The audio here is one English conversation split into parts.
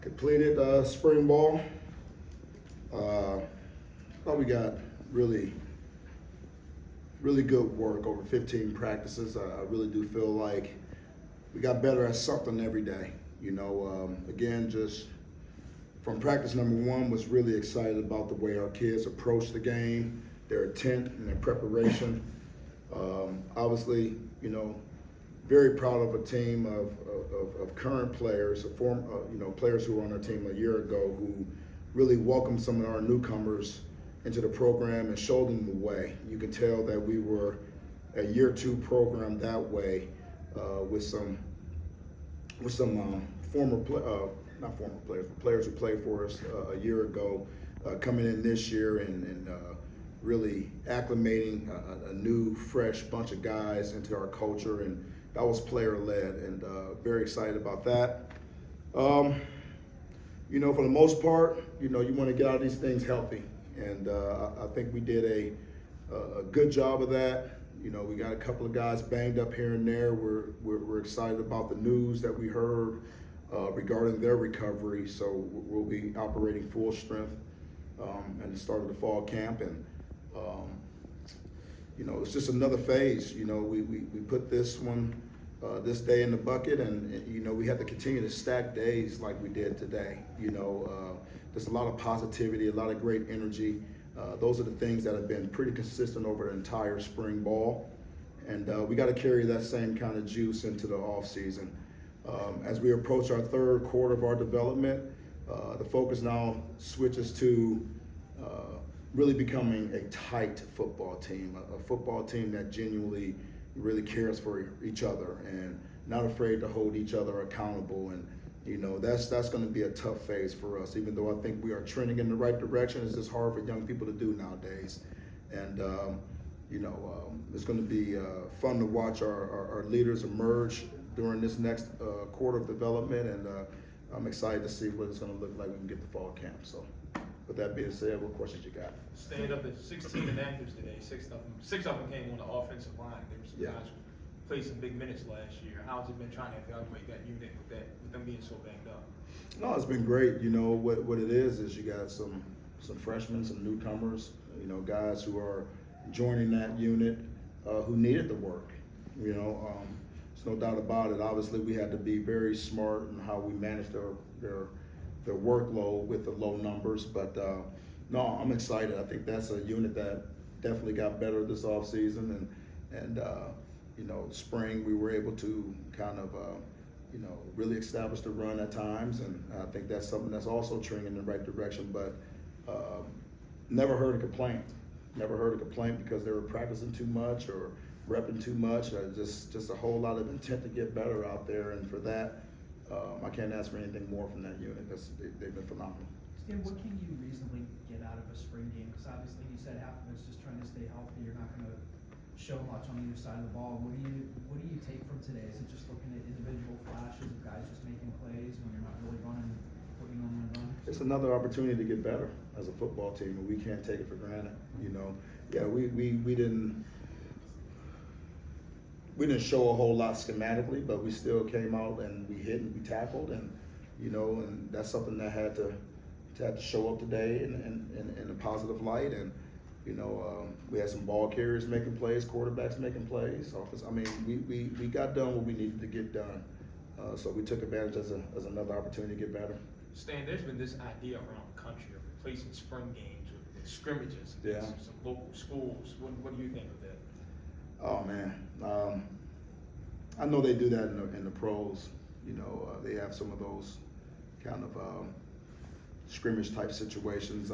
Completed spring ball. Thought we got really good work over 15 practices. I really do feel like we got better at something every day. Again, just from practice number one, was really excited about the way our kids approach the game, their intent and their preparation. Obviously, very proud of a team of current players, players who were on our team a year ago who really welcomed some of our newcomers into the program and showed them the way. You can tell that we were a year two program that way with some players who played for us a year ago coming in this year and really acclimating a new, fresh bunch of guys into our culture, and that was player-led, and very excited about that. For the most part, you want to get out of these things healthy, and I think we did a good job of that. We got a couple of guys banged up here and there. We're excited about the news that we heard regarding their recovery, so we'll be operating full strength at the start of the fall camp, and it's just another phase. We put this one, this day in the bucket, and we have to continue to stack days like we did today. There's a lot of positivity, a lot of great energy. Those are the things that have been pretty consistent over the entire spring ball, and we got to carry that same kind of juice into the off season. As we approach our third quarter of our development, the focus now switches to really becoming a tight football team, a football team that genuinely really cares for each other and not afraid to hold each other accountable. And that's going to be a tough phase for us, even though I think we are trending in the right direction. It's just hard for young people to do nowadays. And it's going to be fun to watch our leaders emerge during this next quarter of development, and I'm excited to see what it's going to look like when we get to fall camp. So with that being said, what questions you got? Staying up at 16 inactives today, six of them came on the offensive line. There were some guys who played some big minutes last year. How's it been trying to evaluate that unit with them being so banged up? No, it's been great. What it is you got some freshmen, some newcomers, guys who are joining that unit who needed the work. There's no doubt about it. Obviously, we had to be very smart in how we managed their workload with the low numbers. But no, I'm excited. I think that's a unit that definitely got better this offseason, and spring we were able to kind of really establish the run at times, and I think that's something that's also trending in the right direction. But never heard a complaint. Never heard a complaint because they were practicing too much or repping too much. Just a whole lot of intent to get better out there, and for that, I can't ask for anything more from that unit. They've been phenomenal. Stan, what can you reasonably get out of a spring game? Because obviously you said half of it's just trying to stay healthy. You're not going to show much on either side of the ball. What do you take from today? Is it just looking at individual flashes of guys just making plays when you're not really running what you normally run? It's another opportunity to get better as a football team, and we can't take it for granted. We didn't show a whole lot schematically, but we still came out and we hit and we tackled, and and that's something that had to show up today in a positive light. And we had some ball carriers making plays, quarterbacks making plays. We got done what we needed to get done, so we took advantage as another opportunity to get better. Stan, there's been this idea around the country of replacing spring games with scrimmages against some local schools. What do you think of that? Oh man, I know they do that in the pros. They have some of those kind of scrimmage type situations.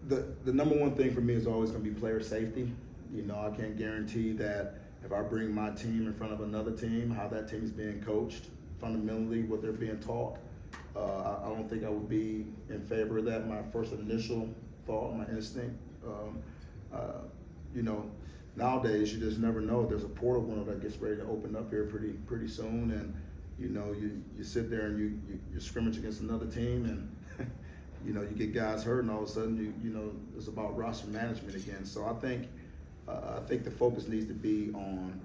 The number one thing for me is always going to be player safety. I can't guarantee that if I bring my team in front of another team, how that team is being coached, fundamentally what they're being taught. I don't think I would be in favor of that. My first initial thought, my instinct. Nowadays you just never know. There's a portal window that gets ready to open up here pretty soon, and you sit there and you scrimmage against another team, and you get guys hurt, and all of a sudden it's about roster management again. So I think the focus needs to be on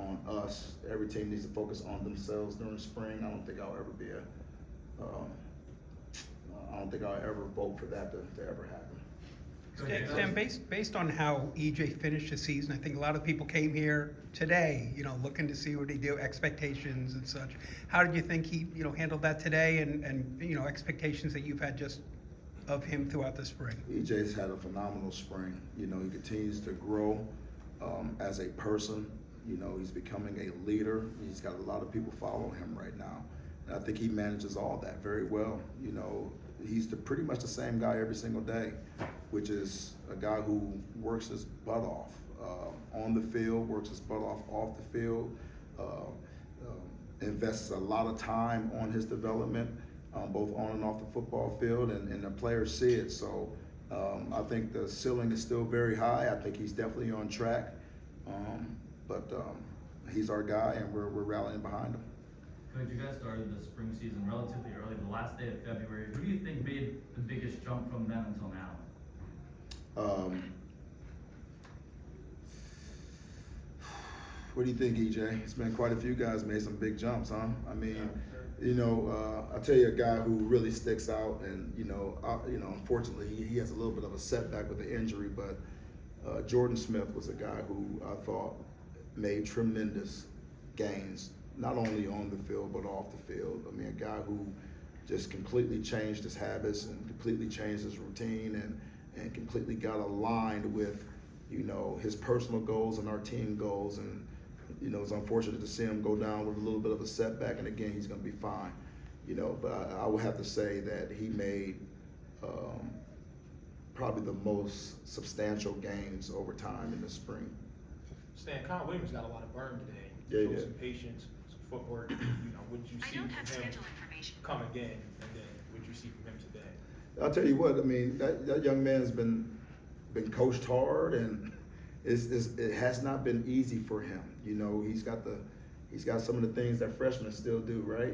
on us. Every team needs to focus on themselves during spring. I don't think I'll ever be I don't think I'll ever vote for that to ever happen. Stan, based on how EJ finished the season, I think a lot of people came here today, looking to see what he do, expectations and such. How did you think he, handled that today, and expectations that you've had just of him throughout the spring? EJ's had a phenomenal spring. He continues to grow as a person. He's becoming a leader. He's got a lot of people following him right now. And I think he manages all that very well. He's pretty much the same guy every single day, which is a guy who works his butt off on the field, works his butt off the field, invests a lot of time on his development, both on and off the football field, and the players see it. So I think the ceiling is still very high. I think he's definitely on track, but he's our guy, and we're rallying behind him. Coach, you guys started the spring season relatively early, the last day of February. Who do you think made the biggest jump from then until now? What do you think, EJ? It's been quite a few guys made some big jumps, huh? I mean, I'll tell you a guy who really sticks out, and unfortunately he has a little bit of a setback with the injury, but Jordan Smith was a guy who I thought made tremendous gains, not only on the field but off the field. I mean, a guy who just completely changed his habits and completely changed his routine and completely got aligned with his personal goals and our team goals. And it's unfortunate to see him go down with a little bit of a setback, and again, he's going to be fine. But I would have to say that he made probably the most substantial gains over time in the spring. Stan, Kyle Williams got a lot of burn today. Yeah, he Showed did. some patience, some footwork. What did you see from him come again, and then what did you see from him today? I'll tell you what, I mean, that young man's been coached hard, and it has not been easy for him. He's got some of the things that freshmen still do, right?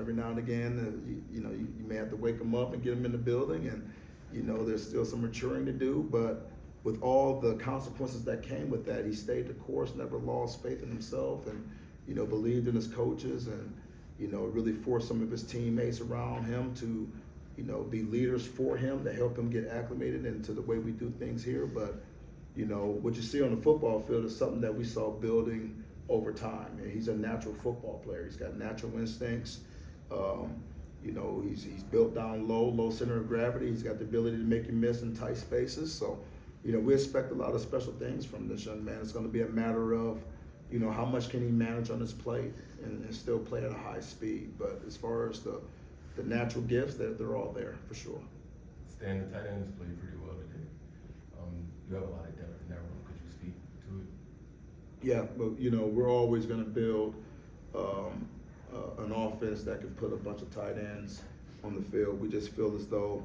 Every now and again, you may have to wake him up and get him in the building, and there's still some maturing to do. But with all the consequences that came with that, he stayed the course, never lost faith in himself, and believed in his coaches, and really forced some of his teammates around him to be leaders for him to help him get acclimated into the way we do things here. But what you see on the football field is something that we saw building over time. And he's a natural football player. He's got natural instincts. He's built down low center of gravity. He's got the ability to make you miss in tight spaces. So we expect a lot of special things from this young man. It's going to be a matter of how much can he manage on his plate and still play at a high speed. But as far as the natural gifts, they're all there for sure. Stan, the tight ends played pretty well today. You have a lot of depth in that room. Could you speak to it? Yeah, but we're always going to build an offense that can put a bunch of tight ends on the field. We just feel as though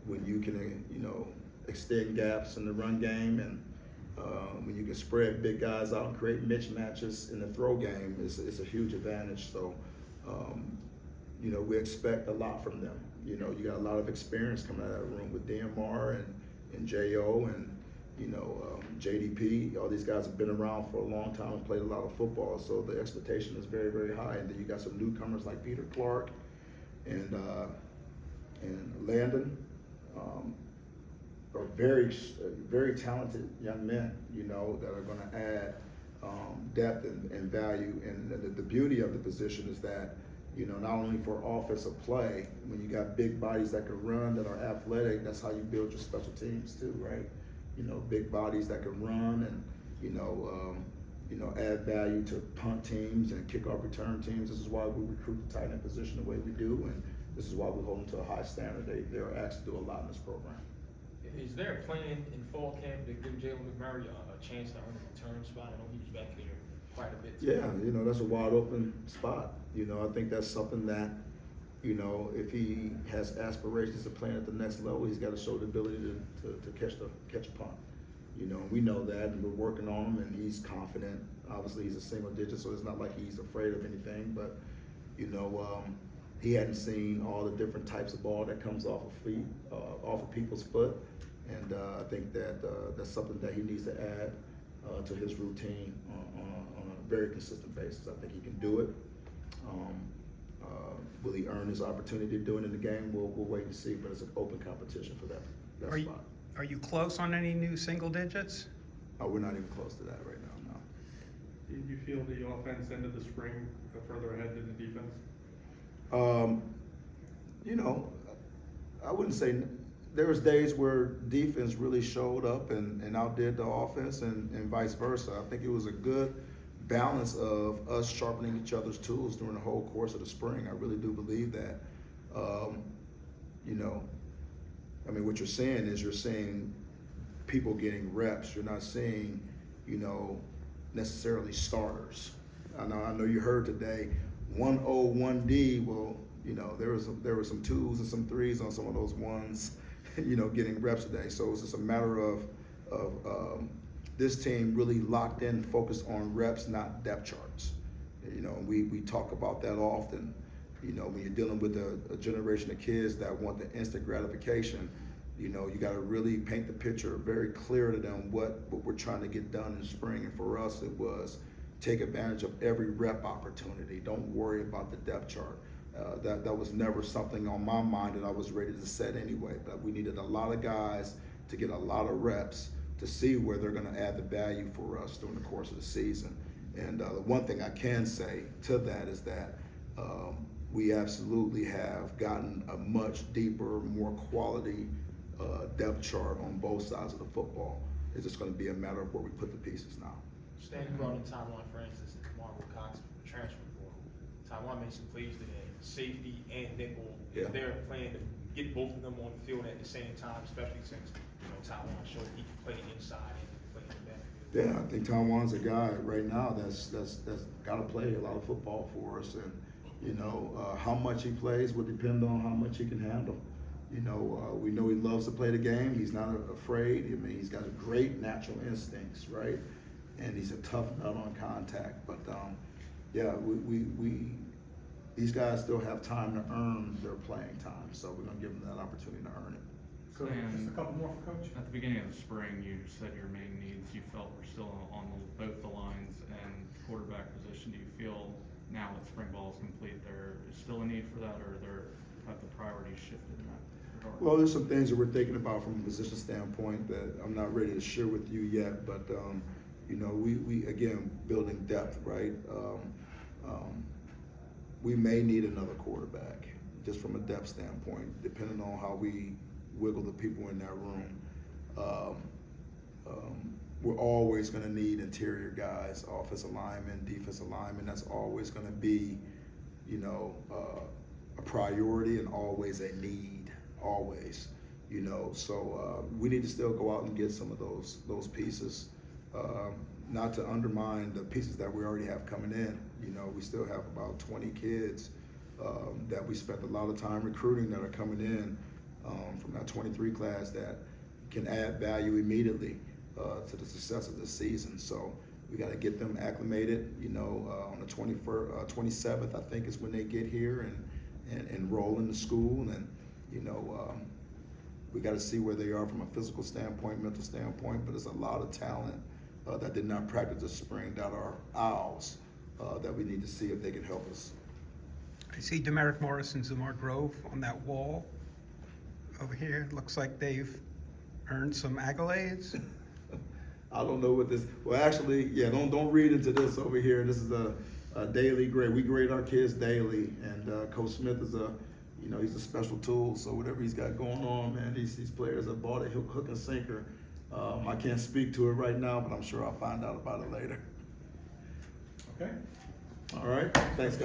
when you can, extend gaps in the run game, and when you can spread big guys out and create mismatches in the throw game, it's a huge advantage. So, we expect a lot from them. You got a lot of experience coming out of that room with DMR and J.O. and JDP. All these guys have been around for a long time and played a lot of football, so the expectation is very, very high. And then you got some newcomers like Peter Clark and Landon, are very, very talented young men, that are going to add depth and value. And the beauty of the position is that, not only for offensive play, when you got big bodies that can run, that are athletic, that's how you build your special teams too, right? Big bodies that can run and, add value to punt teams and kickoff return teams. This is why we recruit the tight end position the way we do, and this is why we hold them to a high standard. They're asked to do a lot in this program. Is there a plan in fall camp to give Jalen McMurray a chance to earn a return spot? I know he was back there quite a bit. Yeah, that's a wide open spot. I think that's something that, if he has aspirations of playing at the next level, he's got to show the ability to catch a punt. We know that, and we're working on him, and he's confident. Obviously, he's a single digit, so it's not like he's afraid of anything. But he hadn't seen all the different types of ball that comes off of people's foot, and I think that that's something that he needs to add to his routine on a very consistent basis. I think he can do it. Will he earn his opportunity to do it in the game? We'll wait and see, but it's an open competition for that Are you, spot. are you close on any new single digits? We're not even close to that right now, no. Did you feel the offense ended the spring further ahead than the defense? You know, I wouldn't say, there was days where defense really showed up and outdid the offense and vice versa. I think it was a good balance of us sharpening each other's tools during the whole course of the spring. I really do believe that. You know, I mean, what you're seeing is you're seeing people getting reps. You're not seeing, you know, necessarily starters. I know you heard today 1-0, 1D. Well, you know, there were some twos and some threes on some of those ones, you know, getting reps today. So it's just a matter of this team really locked in, focused on reps, not depth charts. You know, we talk about that often. You know, when you're dealing with a generation of kids that want the instant gratification, you know, you got to really paint the picture very clear to them what we're trying to get done in spring. And for us, it was take advantage of every rep opportunity. Don't worry about the depth chart. That was never something on my mind that I was ready to set anyway. But we needed a lot of guys to get a lot of reps to see where they're going to add the value for us during the course of the season. And the one thing I can say to that is that we absolutely have gotten a much deeper, more quality depth chart on both sides of the football. It's just going to be a matter of where we put the pieces now. Stan brought in Taiwan, for instance, and Marvel Cox from the transfer portal. Taiwan made some plays today, safety and nickel. Yeah. They're playing to get both of them on the field at the same time, especially since, you know, Taiwan showed he can play inside and play in the backfield. Yeah, I think Taiwan's a guy right now that's got to play a lot of football for us, and you know how much he plays will depend on how much he can handle. You know, we know he loves to play the game. He's not afraid. I mean, he's got a great natural instincts, right? And he's a tough nut on contact. But yeah, these guys still have time to earn their playing time, so we're gonna give them that opportunity to earn it. So just a couple more for Coach. At the beginning of the spring, you said your main needs you felt were still on both the lines and quarterback position. Do you feel now that spring ball is complete, there is still a need for that, or have the priorities shifted in that regard? Well, there's some things that we're thinking about from a position standpoint that I'm not ready to share with you yet, but you know, we again building depth, right? We may need another quarterback just from a depth standpoint, depending on how we wiggle the people in that room. We're always going to need interior guys, offensive linemen, defensive linemen. That's always going to be, you know, a priority and always a need, always. You know, so we need to still go out and get some of those pieces, not to undermine the pieces that we already have coming in. You know, we still have about 20 kids that we spent a lot of time recruiting that are coming in from that 23 class that can add value immediately to the success of this season. So we got to get them acclimated. You know, on the 27th, I think is when they get here and enroll in the school, and you know. We got to see where they are from a physical standpoint, mental standpoint, but there's a lot of talent that did not practice this spring that are owls that we need to see if they can help us. I see Demerick Morris and Zamar Grove on that wall over here. It looks like they've earned some accolades. I don't know what this. Well, actually, yeah. Don't read into this over here. This is a daily grade. We grade our kids daily, and Coach Smith is you know, he's a special tool. So whatever he's got going on, man, these players have bought it hook and sinker. I can't speak to it right now, but I'm sure I'll find out about it later. Okay. All right. Thanks, guys.